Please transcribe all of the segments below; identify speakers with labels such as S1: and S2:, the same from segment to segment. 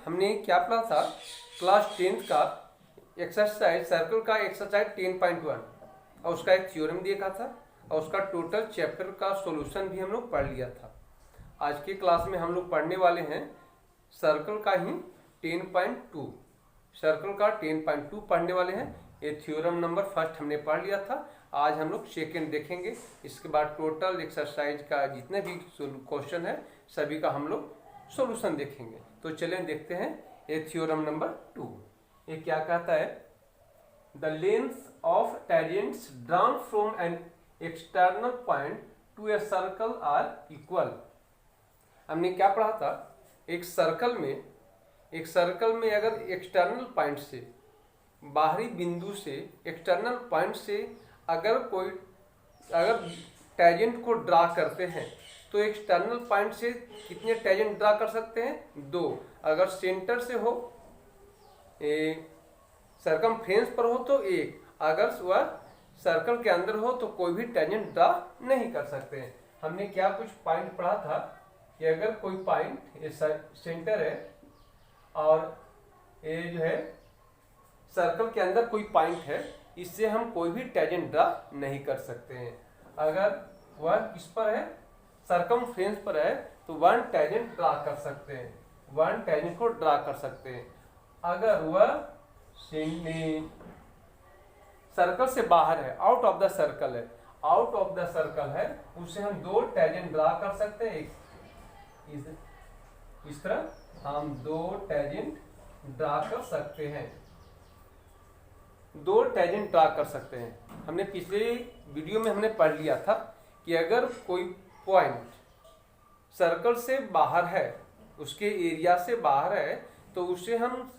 S1: हमने क्या पढ़ा था क्लास 10th का एक्सरसाइज सर्कल का एक्सरसाइज 10.1 और उसका एक थ्योरम देखा था और उसका टोटल चैप्टर का सॉल्यूशन भी हम लोग पढ़ लिया था। आज के क्लास में हम लोग पढ़ने वाले हैं सर्कल का ही 10.2 सर्कल का 10.2 पढ़ने वाले हैं। ये थ्योरम नंबर फर्स्ट हमने पढ़ लिया था, आज हम लोग सेकेंड देखेंगे। इसके बाद टोटल एक्सरसाइज का जितने भी क्वेश्चन है सभी का हम लोग सॉल्यूशन देखेंगे। तो चलें देखते हैं ये थ्योरम नंबर 2। ये क्या कहता है, the length of tangents drawn from an external point to a circle are equal. हमने क्या पढ़ा था, एक सर्कल में अगर एक्सटर्नल पॉइंट से बाहरी बिंदु से एक्सटर्नल पॉइंट से अगर टेंजेंट को ड्रा करते हैं तो एक्सटर्नल पॉइंट से कितने टेंजेंट ड्रा कर सकते हैं, 2। अगर सेंटर से हो सरकमफ्रेंस पर हो तो 1, अगर वह सर्कल के अंदर हो तो कोई भी टेंजेंट ड्रा नहीं कर सकते हैं। हमने क्या कुछ पॉइंट पढ़ा था कि अगर कोई पॉइंट ये सेंटर है और ये जो है सर्कल के अंदर कोई पॉइंट है, इससे हम कोई भी टेंजेंट ड्रा नहीं कर सकते हैं। अगर वह किस पर है, सरकमफ्रेंस पर है तो 1 टेंजेंट ड्रा कर सकते हैं, 1 टेंजेंट को ड्रा कर सकते हैं। अगर वह सर्कल से बाहर है, आउट ऑफ द सर्कल है, उसे हम 2 टेंजेंट ड्रा कर सकते हैं। इस तरह हम 2 टेंजेंट ड्रा कर सकते हैं, 2 टेंजेंट ड्रा कर सकते हैं। हमने पिछले वीडियो में हमने पढ़ लिया था कि अगर कोई पॉइंट सर्कल से बाहर है, उसके एरिया से बाहर है, तो उसे हम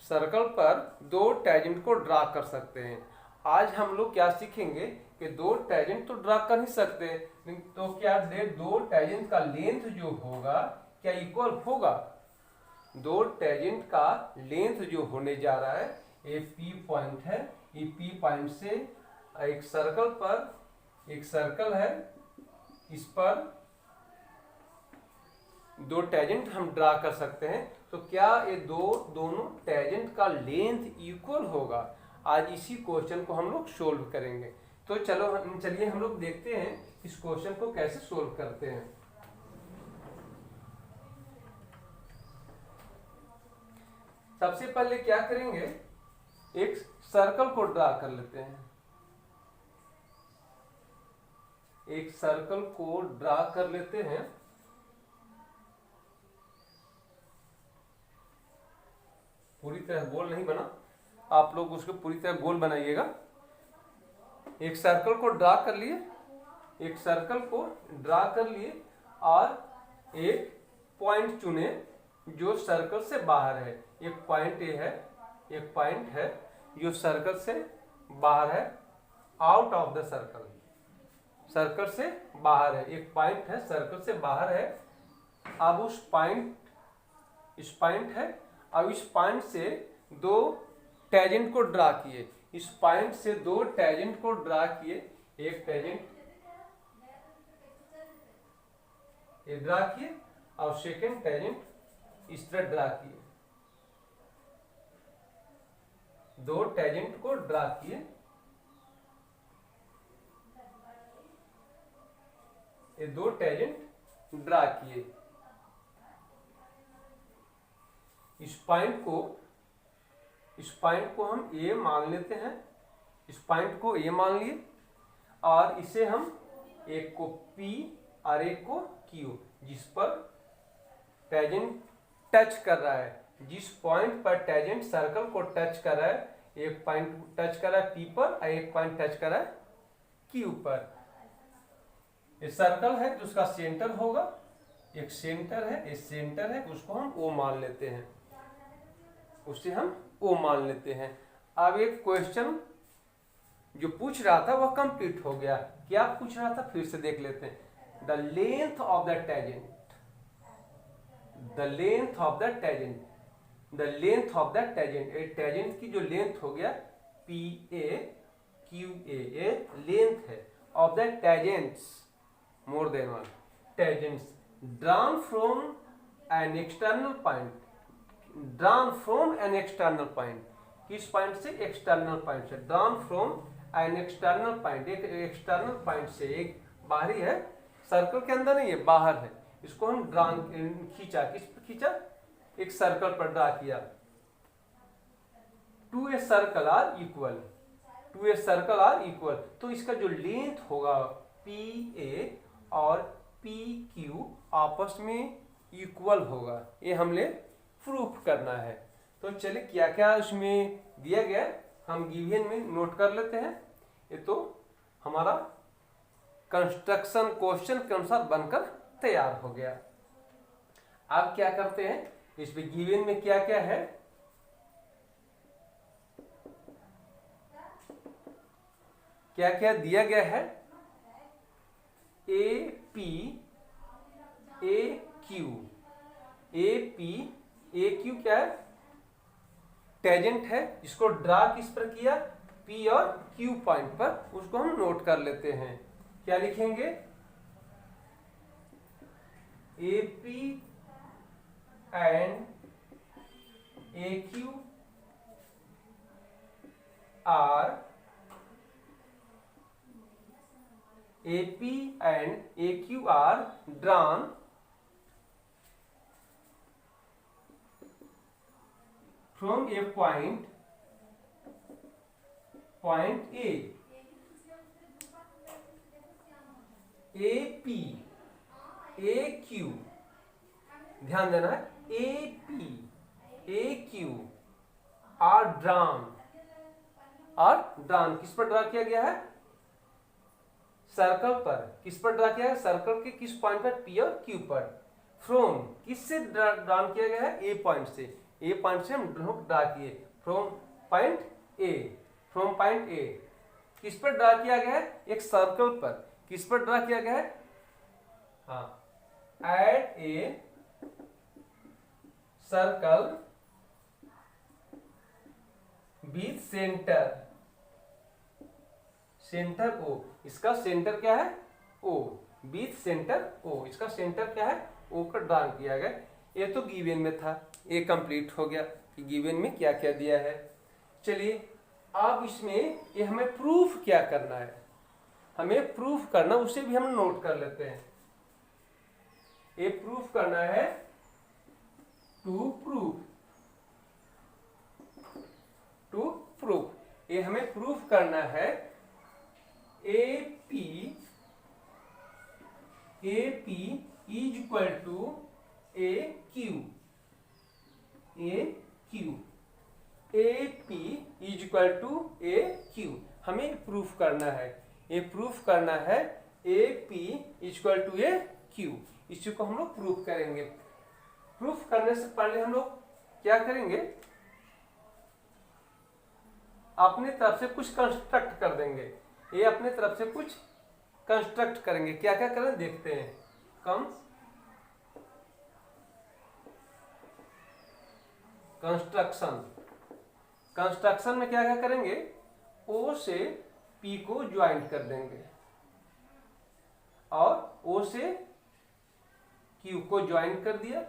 S1: सर्कल पर 2 टेंजेंट को ड्रा कर सकते हैं। आज हम लोग क्या सीखेंगे कि 2 टेंजेंट तो ड्रा कर नहीं सकते, तो क्या 2 टेंजेंट का लेंथ जो होगा क्या इक्वल होगा। 2 टेंजेंट का लेंथ जो होने जा रहा है, ये P पॉइंट है, ये P पॉइंट से एक सर्कल है, इस पर 2 टेंजेंट हम ड्रा कर सकते हैं। तो क्या ये दोनों टेंजेंट का लेंथ इक्वल होगा। आज इसी क्वेश्चन को हम लोग सोल्व करेंगे। तो चलिए हम लोग देखते हैं इस क्वेश्चन को कैसे सोल्व करते हैं। सबसे पहले क्या करेंगे, एक सर्कल को ड्रा कर लेते हैं, एक सर्कल को ड्रा कर लेते हैं। पूरी तरह गोल नहीं बना, आप लोग उसको पूरी तरह गोल बनाइएगा। एक सर्कल को ड्रा कर लिए, और एक पॉइंट चुने जो सर्कल से बाहर है। एक पॉइंट ए है, एक पॉइंट है जो सर्कल से बाहर है, आउट ऑफ द सर्कल से बाहर है। एक पॉइंट है सर्कल से बाहर है। अब इस पॉइंट है, अब इस पॉइंट से 2 टेंजेंट को ड्रा किए, इस पॉइंट से 2 टेंजेंट को ड्रा किए। एक टेंजेंट ये ड्रा किए और सेकेंड टेंजेंट इस तरह ड्रा किए। 2 टेंजेंट को ड्रा किए, ये 2 टेंजेंट ड्रा किए। इस पॉइंट को हम ए मान लेते हैं, इस पॉइंट को ए मान लिए, और इसे हम एक को P और एक को Q, जिस पर टेंजेंट टच कर रहा है, जिस पॉइंट पर टेंजेंट सर्कल को टच कर रहा है, एक पॉइंट टच कर रहा है P पर और एक पॉइंट टच कर रहा है Q पर। ये सर्कल है तो उसका सेंटर होगा, एक सेंटर है, एक सेंटर है, उसको हम O मान लेते हैं, उसे हम O मान लेते हैं। अब एक क्वेश्चन जो पूछ रहा था वह कंप्लीट हो गया। क्या पूछ रहा था फिर से देख लेते हैं। The length of the tangent, tangent की जो लेंथ हो गया PA QA, लेंथ है of the tangents, more than 1 tangents drawn from an external point, drawn from an external point, किस पॉइंट से, एक्सटर्नल पॉइंट से, drawn from an external point, एक external point से, एक बाहरी है, सर्कल के अंदर नहीं है, बाहर है, इसको हम ड्रॉन खींचा, किस पर खींचा, एक सर्कल पर ड्रा किया, to a circle are equal, to a circle are equal, तो इसका जो लेंथ होगा पी ए और पी क्यू आपस में इक्वल होगा, ये हमने प्रूफ करना है। तो चलिए क्या क्या उसमें दिया गया हम गिवन में नोट कर लेते हैं। ये तो हमारा कंस्ट्रक्शन क्वेश्चन के अनुसार बनकर तैयार हो गया। अब क्या करते हैं, इसमें गिवन में क्या क्या है, क्या क्या दिया गया है, A P A Q, A P A Q क्या है, टेजेंट है, इसको ड्रा किस पर किया, पी और क्यू पॉइंट पर, उसको हम नोट कर लेते हैं। क्या लिखेंगे, A P and A Q R, A P and A Q R drawn from a point A, AP AQ, ध्यान देना है, AP AQ आर ड्रॉन, किस पर ड्रा किया गया है, सर्कल पर, किस पर ड्रा किया है, सर्कल के किस पॉइंट पर, P और Q पर, फ्रॉम किससे ड्रॉन किया गया है, A पॉइंट से, ए पॉइंट से हम ड्रा किए, from point A, from point A, किस पर ड्रा किया गया है, एक सर्कल पर, किस पर ड्रा किया गया है, हाँ, at a circle with centre, centre O, इसका सेंटर क्या है, ओ, विथ सेंटर ओ, इसका सेंटर क्या है, ओ पर ड्रा किया गया। ये तो गिवन में था, ये कंप्लीट हो गया कि गिवन में क्या क्या दिया है। चलिए अब इसमें ये हमें प्रूफ क्या करना है, हमें प्रूफ करना, उसे भी हम नोट कर लेते हैं। ये प्रूफ करना है, टू प्रूफ, ये हमें प्रूफ करना है, A P is equal to A Q, A P is equal to A Q, हमें प्रूफ करना है, ये प्रूफ करना है, A P is equal to A Q, इसी को हम लोग प्रूफ करेंगे। प्रूफ करने से पहले हम लोग क्या करेंगे, अपनी तरफ से कुछ कंस्ट्रक्ट कर देंगे, ये अपनी तरफ से कुछ कंस्ट्रक्ट करेंगे, क्या क्या करें देखते हैं। कंस्ट्रक्शन में क्या क्या करेंगे, ओ से पी को ज्वाइंट कर देंगे और ओ से क्यू को ज्वाइंट कर दिया,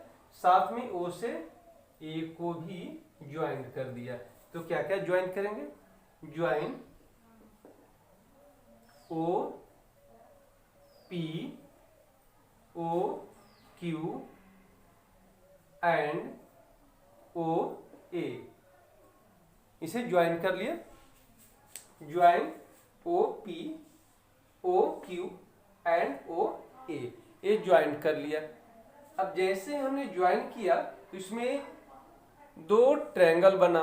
S1: साथ में ओ से ए को भी ज्वाइंट कर दिया। तो क्या क्या ज्वाइंट करेंगे, join O P O Q and O A, इसे ज्वाइन कर लिया, join O P O Q and O A, ये ज्वाइन कर लिया। अब जैसे हमने ज्वाइन किया तो इसमें दो ट्रायंगल बना,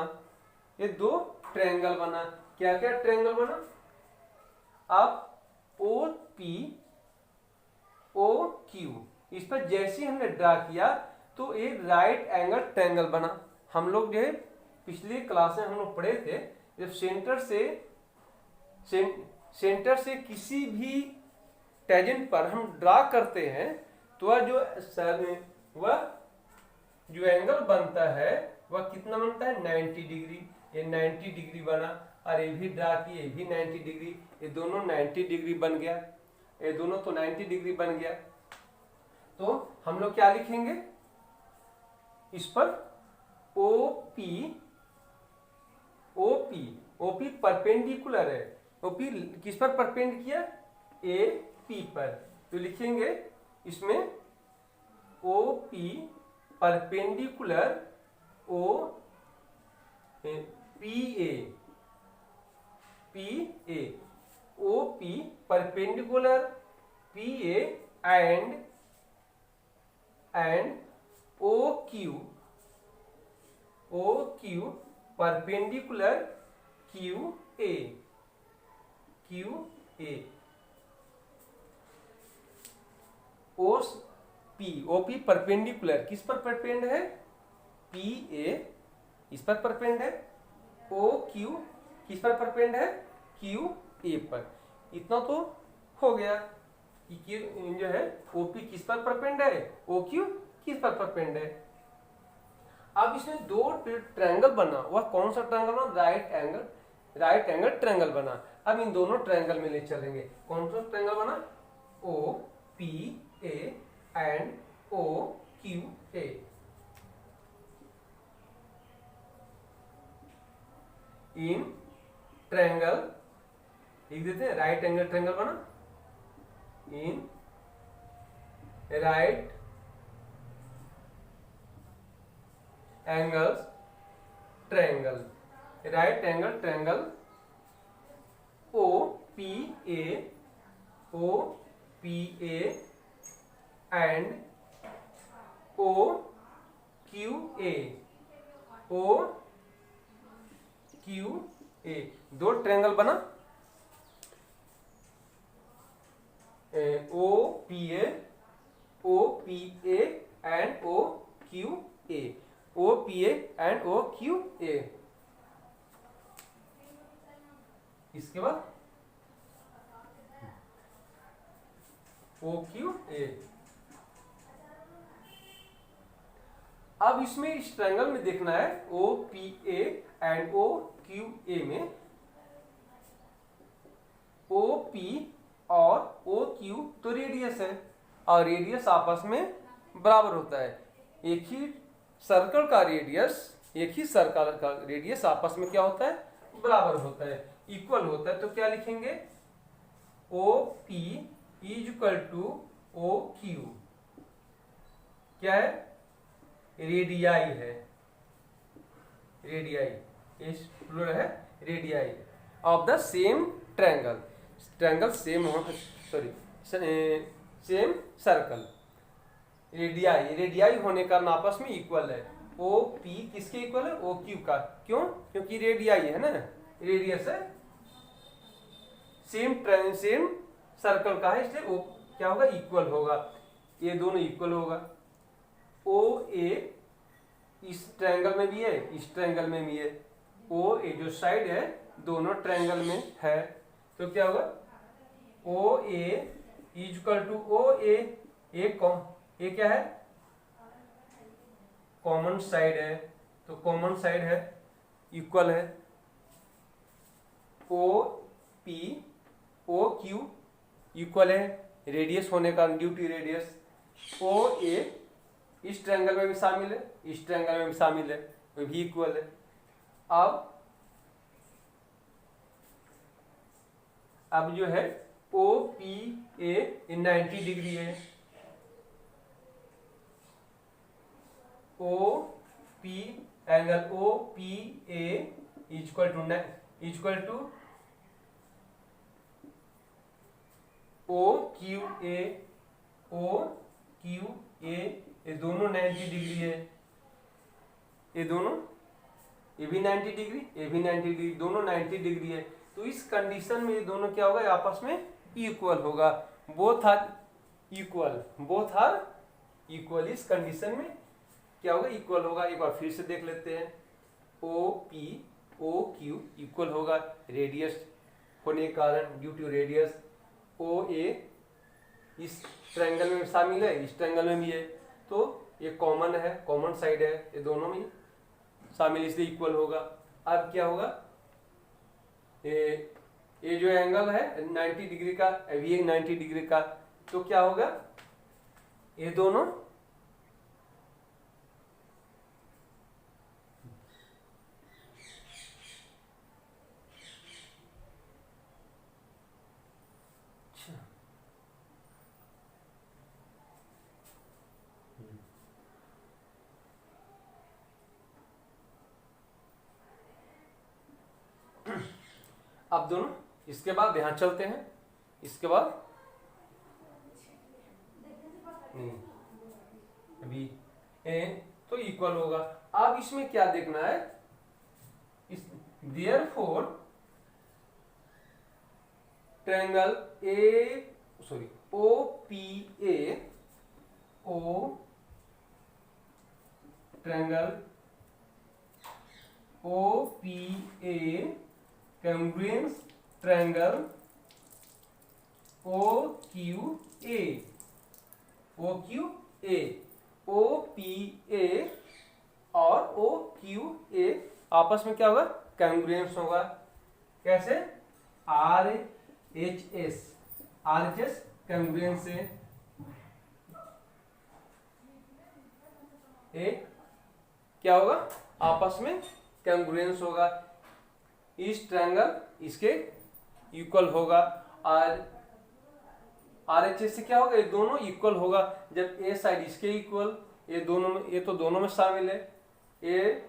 S1: ये दो ट्रायंगल बना, क्या क्या ट्रायंगल बना, अब ओ पी ओ क्यू, इस पर जैसे हमने ड्रा किया तो एक राइट एंगल ट्रायंगल बना। हम लोग जो है पिछली क्लास में हम लोग पढ़े थे, जब सेंटर से किसी भी टेंजेंट पर हम ड्रा करते हैं तो वह जो एंगल बनता है वह कितना बनता है, 90 डिग्री। ये 90 डिग्री बना, और ये भी ड्रा किए, ये भी 90 डिग्री, ये दोनों 90 डिग्री बन गया, ये दोनों तो 90 डिग्री बन गया। तो हम लोग क्या लिखेंगे, इस पर ओपी ओपी ओपी परपेंडिकुलर है। ओपी किस पर परपेंड किया? ए पी पर। तो लिखेंगे इसमें OP perpendicular O P A OP perpendicular P A and O Q perpendicular Q A OP perpendicular किस पर परपेंड है? पी ए इस पर परपेंड है। ओ क्यू किस पर परपेंड है? क्यू ए पर। इतना तो हो गया कि जो है ओपी किस पर परपेंड है, ओ क्यू किस पर परपेंड है। अब इसमें दो ट्रायंगल बना, वह कौन सा ट्रायंगल बना? राइट एंगल ट्रायंगल बना। अब इन दोनों ट्रायंगल में ले चलेंगे। कौन सा ट्रायंगल बना? O P A and O Q A. In triangle लिख देते हैं, राइट एंगल ट्रायंगल बना। In right angles triangle, right angle triangle O P A and O Q A दो ट्रायंगल बना। O P A and O Q A, O P A and O Q A. इसके बाद ओ Q ए। अब इसमें इस triangle में देखना है O P A and O Q A में ओ पी और ओ क्यू तो रेडियस है, और रेडियस आपस में बराबर होता है। एक ही सर्कल का रेडियस आपस में क्या होता है? बराबर होता है, इक्वल होता है। तो क्या लिखेंगे? O P is equal to O Q क्या है? रेडियाई है, इस प्लूरल है radii of the same triangle same circle. Radii होने का आपस में इक्वल है। ओ पी किसके इक्वल है? ओ क्यू का। क्यों? क्योंकि रेडियाई है ना, रेडियस है, सेम सर्कल का है, इसलिए ओ क्या होगा? इक्वल होगा। ये दोनों इक्वल होगा। ओ ए इस ट्रायंगल में भी है, इस ट्रायंगल में भी है। ओ ए जो साइड है दोनों ट्रायंगल में है, तो क्या होगा? ओ ए इज इक्वल टू ओ ए। ए क्या है? कॉमन साइड है, तो कॉमन साइड है, इक्वल है। O P O Q equal है, रेडियस होने का due to radius. O A इस ट्रायंगल में भी शामिल है, इस ट्रायंगल में भी शामिल है, वो भी इक्वल है। अब जो है ओ पी ए 90 डिग्री है। O P angle O P A equal to O Q A, ये दोनों 90 डिग्री है। ये भी 90 डिग्री, ये भी 90 डिग्री, दोनों 90 डिग्री है। तो इस कंडीशन में ये दोनों क्या होगा? आपस में इक्वल होगा। Both are equal. इस कंडीशन में क्या होगा? इक्वल होगा। एक बार फिर से देख लेते हैं। O P O Q equal होगा, रेडियस होने के कारण due to radius. O A इस ट्रायंगल में शामिल है, इस ट्रायंगल में भी है, तो ये कॉमन है, कॉमन साइड है, ये दोनों में शामिल, इसलिए इक्वल होगा। अब क्या होगा? ये जो एंगल है 90 डिग्री का, ये 90 डिग्री का, तो क्या होगा? ये दोनों अब दोनों, इसके बाद यहाँ चलते हैं, इसके बाद नहीं, अभी ए तो इक्वल होगा। अब इसमें क्या देखना है, इस therefore triangle O P A, O triangle O P A congruence triangle O Q A, O Q A, O P A और ओ क्यू ए आपस में क्या होगा, congruence होगा। कैसे, R H S, R H S congruence से एक क्या होगा, आपस में congruence होगा। इस ट्रायंगल इसके इक्वल होगा। आर एच एस से क्या होगा, ये दोनों इक्वल होगा। जब ए साइड इसके इक्वल, ये दोनों में, ये तो दोनों में शामिल है। ए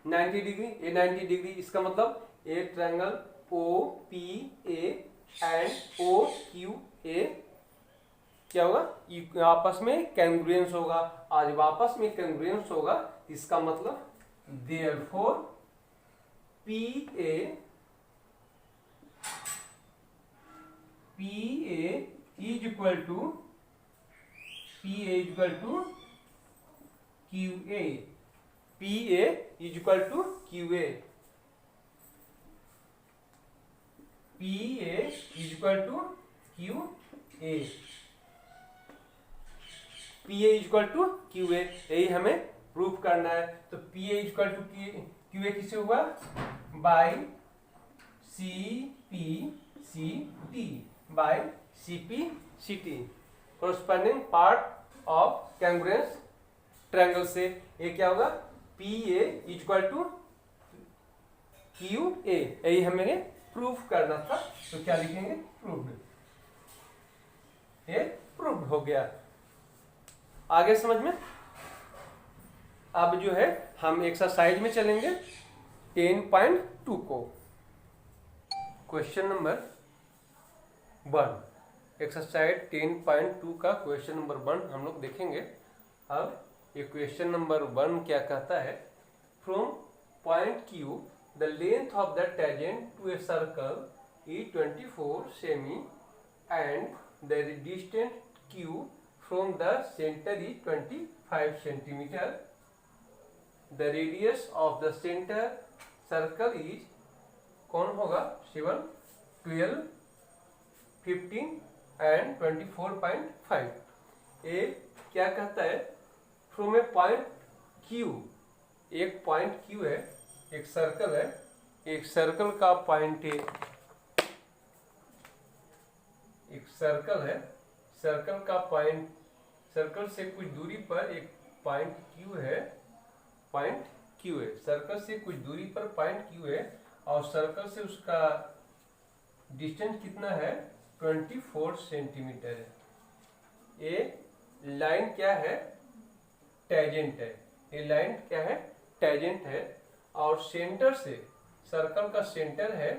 S1: 90 डिग्री, ए 90 डिग्री, इसका मतलब a triangle O P A and O Q A क्या होगा, आपस में कैंग्रुएंस होगा। आज जब आपस में कैंग्रुएंस होगा, इसका मतलब therefore P A is equal to Q A, P A is equal to Q A, P A is equal to Q A, P A is equal to Q A, यही हमें प्रूफ करना है। तो P A is equal to Q A किससे हुआ, by C P C T, by C P C T, corresponding part of congruence triangle से। ये क्या होगा, P A is equal to Q A, यही हमें प्रूफ करना था। तो क्या लिखेंगे, प्रूव्ड, ये प्रूव्ड हो गया। आगे समझ में। अब जो है हम एक्सरसाइज में चलेंगे 10.2 को। क्वेश्चन नंबर 1, एक्सरसाइज 10.2 का क्वेश्चन नंबर 1 हम लोग देखेंगे। अब ये क्वेश्चन नंबर 1 क्या कहता है, from point Q the length of the tangent to a circle is 24 cm and the distance Q from the center is 25 centimeter. The radius of the center circle is कौन होगा, 7, 12, 15 and 24.5। ये क्या कहता है, from A point Q, एक point Q है, एक circle है, एक सर्कल का पॉइंट है, एक सर्कल है, सर्कल का पॉइंट, सर्कल से कुछ दूरी पर एक पॉइंट Q है, पॉइंट Q है, सर्कल से कुछ दूरी पर पॉइंट Q है, और सर्कल से उसका डिस्टेंस कितना है, 24 सेंटीमीटर है। ये लाइन क्या है, टेंजेंट है, ये लाइन क्या है, टेंजेंट है, और सेंटर से, सर्कल का सेंटर है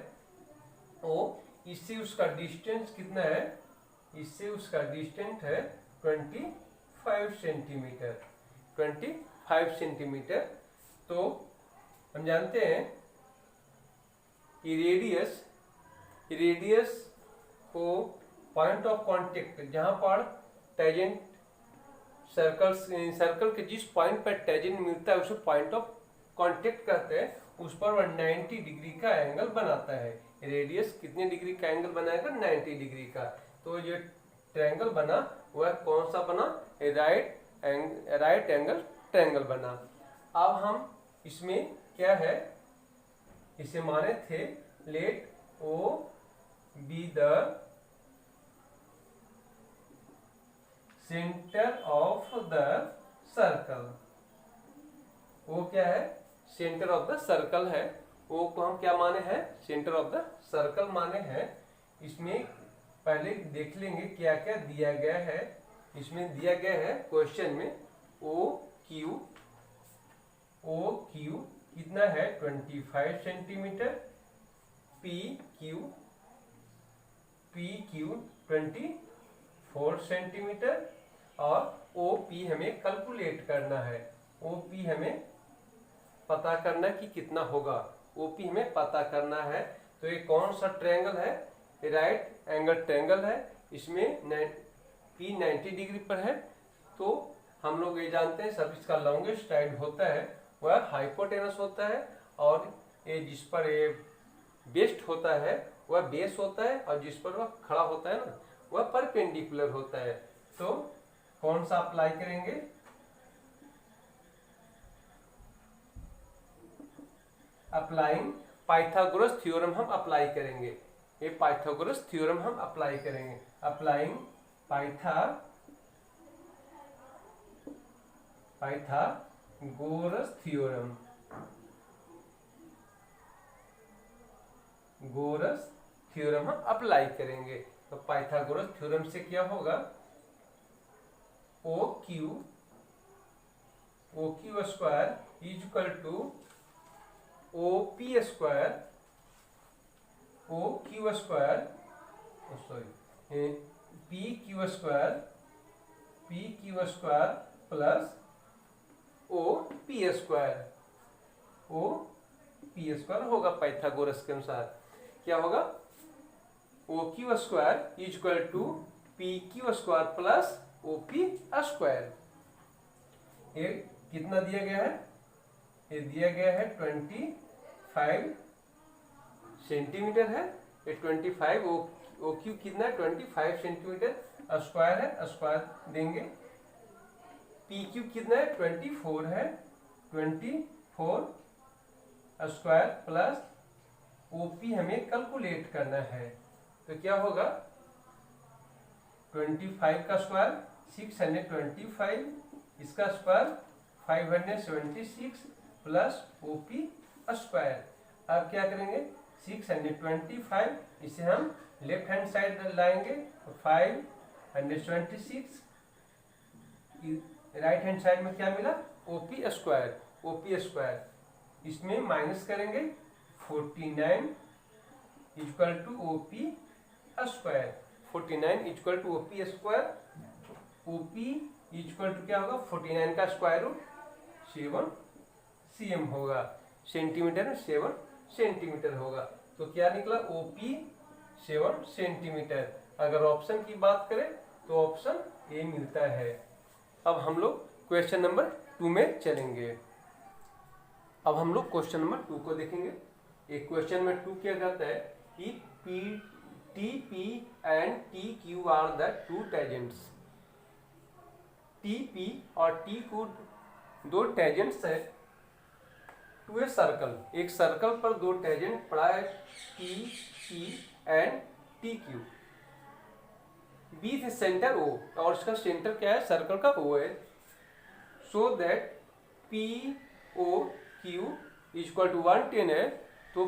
S1: वो, इससे उसका डिस्टेंस कितना है, इससे उसका डिस्टेंस है 25 सेंटीमीटर, 25 सेंटीमीटर। तो हम जानते हैं कि रेडियस को पॉइंट ऑफ कांटेक्ट, जहां पर टेंजेंट सर्कल के जिस पॉइंट पर टेंजेंट मिलता है उसे पॉइंट ऑफ कांटेक्ट कहते हैं, उस पर वह 90 डिग्री का एंगल बनाता है। रेडियस कितने डिग्री का एंगल बनाएगा, 90 डिग्री का। तो ये ट्रायंगल बना वह कौन सा बना, राइट एंगल ट्रायंगल बना। अब हम इसमें क्या है, इसे माने थे let O be the centre of the circle. वो क्या है, सेंटर ऑफ द सर्कल है, वो को हम क्या माने हैं, सेंटर ऑफ द सर्कल माने हैं। इसमें पहले देख लेंगे क्या क्या दिया गया है। इसमें दिया गया है क्वेश्चन में ओ क्यू कितना है 25 सेंटीमीटर, पी क्यू 24 सेंटीमीटर और ओ पी हमें कैलकुलेट करना है। ओ पी हमें पता करना कि कितना होगा, ओ पी हमें पता करना है। तो ये कौन सा ट्रायंगल है? राइट एंगल ट्रायंगल है। इसमें पी 90 डिग्री पर है। तो हम लोग ये जानते हैं सब इसका लॉन्गेस्ट साइड होता है वह हाइपोटेनस होता है, और ये जिस पर ये बेस्ट होता है वह बेस होता है, और जिस पर वह खड़ा होता है ना वह परपेंडिकुलर होता है। तो कौन सा अप्लाई करेंगे? अप्लाइंग पाइथागोरस थ्योरम हम अप्लाई करेंगे। ये पाइथागोरस थ्योरम हम अप्लाई करेंगे। अप्लाइंग पाइथागोरस थ्योरम, गोरस थ्योरम हम अप्लाई करेंगे। तो पाइथागोरस थ्योरम से क्या होगा? O Q square is equal to O P square, P Q square plus O P square होगा। पाइथागोरस के अनुसार क्या होगा? O Q square is equal to P Q square plus O P square. ये कितना दिया गया है? ये दिया गया है 25 सेंटीमीटर है। ये 25 ओ क्यू कितना है? 25 सेंटीमीटर स्क्वायर है, स्क्वायर देंगे। पी क्यू कितना है? 24 है, 24 स्क्वायर प्लस ओपी हमें कैलकुलेट करना है। तो क्या होगा? 25 का स्क्वायर 625, इसका स्क्वायर 576 प्लस ओपी स्क्वायर। अब क्या करेंगे? 625 इसे हम लेफ्ट हैंड साइड लाएंगे, 526 राइट हैंड साइड में क्या मिला? OP square. इसमें माइनस करेंगे 49 equal to OP square. 49 equal to OP square. OP equal to क्या होगा? 49 का स्क्वायर रूट 7 cm होगा। सेंटीमीटर में 7 सेंटीमीटर होगा। तो क्या निकला? OP 7 centimetre. अगर ऑप्शन की बात करें तो ऑप्शन ए मिलता है। अब हम लोग क्वेश्चन नंबर 2 में चलेंगे। अब हम लोग क्वेश्चन नंबर 2 को देखेंगे। एक क्वेश्चन में 2 क्या कहता है कि T P and T Q are the two tangents. T P और टी क्यू दो टेजेंट्स है टू ए सर्कल। एक सर्कल पर दो टेजेंट पड़ा है, T P and T Q. With centre O, और इसका सेंटर क्या है? सर्कल का ओ है। So that P O Q equal to 110 है। तो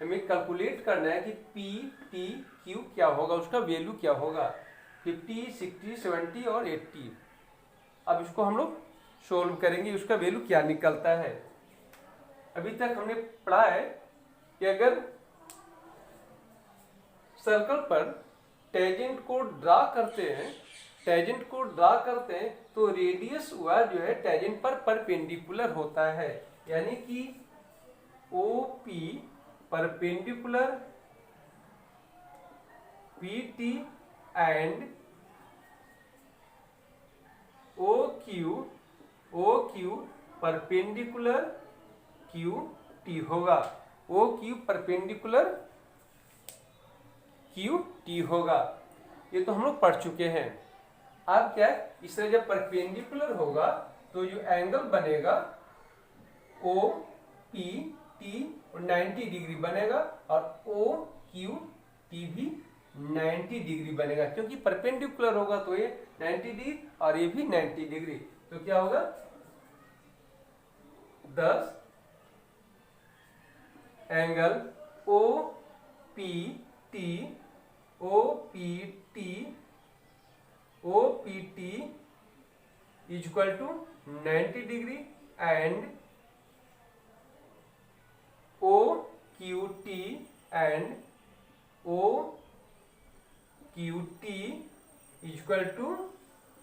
S1: हमें कैलकुलेट करना है कि पी टी क्यू क्या होगा, उसका वैल्यू क्या होगा? 50, 60, 70 और 80। अब इसको हम लोग सोल्व करेंगे, उसका वैल्यू क्या निकलता है। अभी तक हमने पढ़ा है कि अगर सर्कल पर टेंजेंट को ड्रा करते हैं तो रेडियस वह जो है टेंजेंट पर परपेंडिकुलर होता है। यानी कि O P perpendicular P T and O Q perpendicular Q T होगा। O Q perpendicular Q T होगा। ये तो हम लोग पढ़ चुके हैं। अब क्या है? इससे जब परपेंडिकुलर होगा तो जो एंगल बनेगा ओ पी टी 90 डिग्री बनेगा, और ओ क्यू टी भी 90 डिग्री बनेगा, क्योंकि परपेंडिकुलर होगा तो ये 90 डिग्री और ये भी 90 डिग्री। तो क्या होगा? 10 angle O P T equal to 90 degree and O Q T and O Q T equal to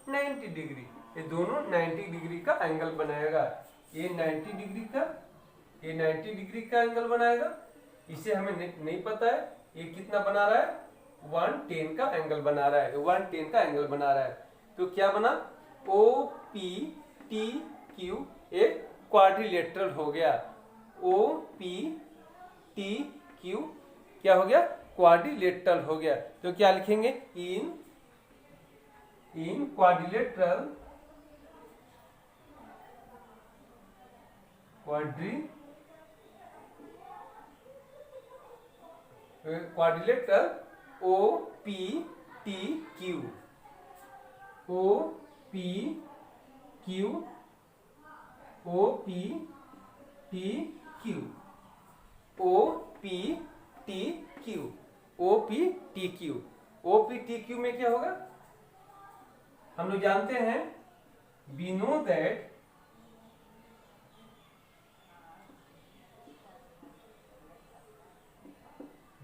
S1: 90 degree. ये दोनों 90 डिग्री का एंगल बनाएगा। ये 90 डिग्री का, ये 90 डिग्री का एंगल बनाएगा। इसे हमें नहीं पता है ये कितना बना रहा है, 110 का एंगल बना रहा है, 110 का एंगल बना रहा है। तो क्या बना, ओ पी टी क्यू एक क्वाड्रिलेटरल हो गया। ओ पी टी क्यू क्या हो गया, क्वाड्रिलेटरल हो गया। तो क्या लिखेंगे, in quadrilateral O P T Q, O P Q, O P T Q, O P T Q, O P T Q. O P T Q में क्या होगा, हम लोग जानते हैं, we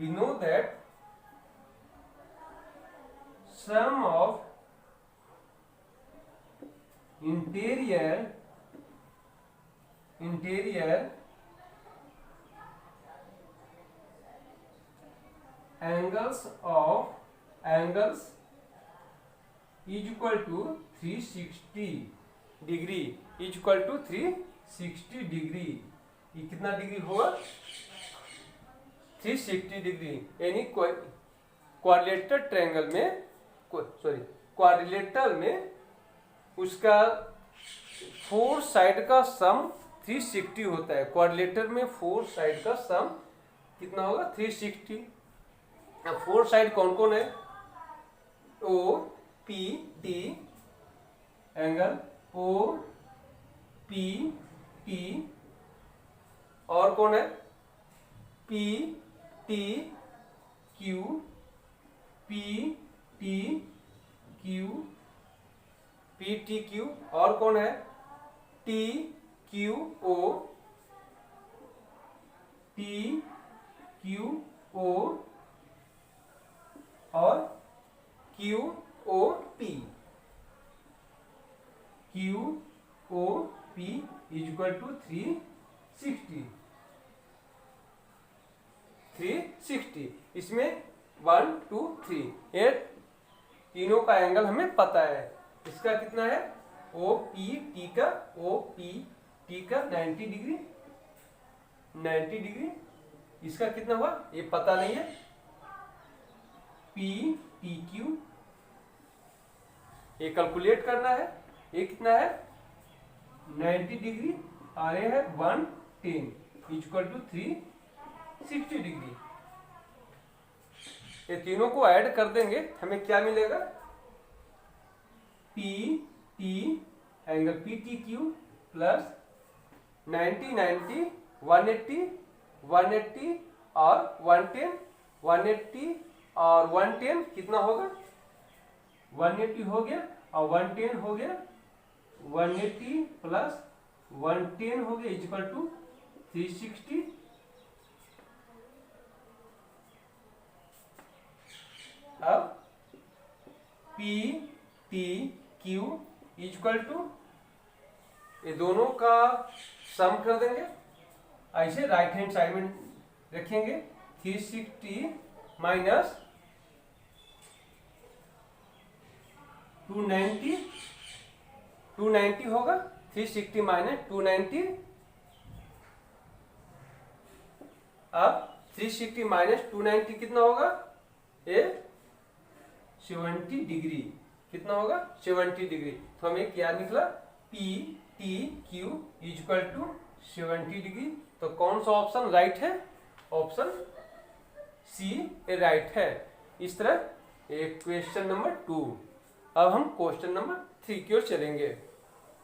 S1: know that sum of interior angles is equal to 360 degree, is equal to 360 degree. ये कितना degree होगा, 360 डिग्री। यानी क्वाड्रिलेटरल ट्रायंगल में, क्वाड्रिलेटरल में उसका 4 साइड का सम 360 होता है। क्वाड्रिलेटरल में 4 साइड का सम कितना होगा, 360। 4 साइड कौन कौन है, O P T angle, O P T, और कौन है, P T Q, P T Q, P T Q, और कौन है, T Q O, T Q O, और Q O P, Q O P is equal to 360। इसमें 1 2 3 ये तीनों का एंगल हमें पता है। इसका कितना है, ओ पी टी का, ओ पी टी का 90 डिग्री, 90 डिग्री। इसका कितना हुआ ये पता नहीं है, पी टी क्यू ये कैलकुलेट करना है। ये कितना है, 90 डिग्री, और ये है 110 इक्वल टू 360 डिग्री। ये तीनों को ऐड कर देंगे, हमें क्या मिलेगा, P T angle P T Q plus 90 90 180 180 और 110, 180 और 110 कितना होगा, 180 हो गया और 110 हो गया, 180 प्लस 110 हो गया इक्वल टू 360। अब P T Q equal to ये दोनों का सम कर देंगे, ऐसे राइट हैंड साइड में रखेंगे। 360 माइनस 290, 290 होगा, 360 माइनस 290। अब 360 माइनस 290 कितना होगा, ये 70 डिग्री। कितना होगा, 70 डिग्री। तो हमें क्या निकला, P T Q equal to 70 degree. तो कौन सा ऑप्शन राइट है, ऑप्शन सी राइट है। इस तरह एक क्वेश्चन नंबर 2। अब हम क्वेश्चन नंबर 3 की ओर चलेंगे।